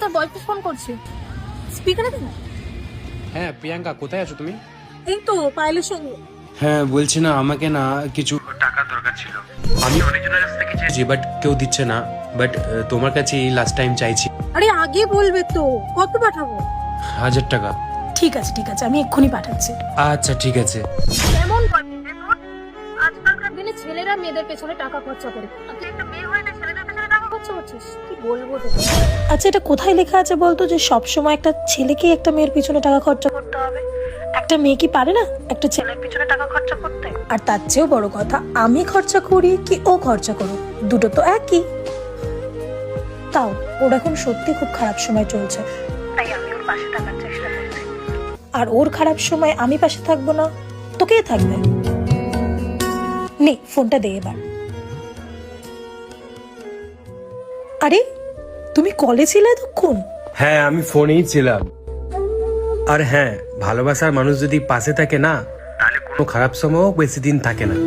তোর boyfriend phone করছে, স্পিকারে দে না। হ্যাঁ প্রিয়াঙ্কা, কোথায় আছো তুমি? এই তো পায়েলের সঙ্গে। হ্যাঁ বলছি না, আমাকে না কিছু টাকা দরকার ছিল। আমি অনেকজনের কাছ থেকে চেয়েছি বাট কেউ দিচ্ছে না। বাট তোমার কাছে এই লাস্ট টাইম চাইছি। আরে আগে বলবে তো, কত পাঠাবো? 1000 টাকা। ঠিক আছে আমি এক্ষুনি পাঠাচ্ছি। আচ্ছা ঠিক আছে। কেমন আজকালকার দিনে ছেলেরা মেয়েদের পেছনে টাকা খরচা করে, আর তুই একটা মেয়ে হয়ে ছেলেদের পেছনে টাকা খরচা করছিস, কি বলবো তোকে। আচ্ছা এটা কোথায় লেখা আছে বলতো যে সব সময় একটা ছেলেকে একটা মেয়ের পিছনে টাকা খরচা করতে হবে? একটা মেয়ে কি পারে না একটা ছেলের পিছনে টাকা খরচা করতে? আর তার চেয়েও বড় কথা, আমি খরচা করি কি ও খরচা করুক, দুটো তো একই। তাও ওর এখন সত্যি খুব খারাপ সময় চলছে, তাই আমি ওর পাশে থাকার চেষ্টা করছি। আর ওর খারাপ সময় আমি পাশে থাকবো না তো কে থাকবে? নে ফোনটা দে এবার। আরে তুমি কলে ছিলে এতক্ষণ? হ্যাঁ আমি ফোনেই ছিলাম। আর হ্যাঁ, ভালোবাসার মানুষ যদি পাশে থাকে না, তাহলে কোনো খারাপ সময়ও বেশি দিন থাকে না।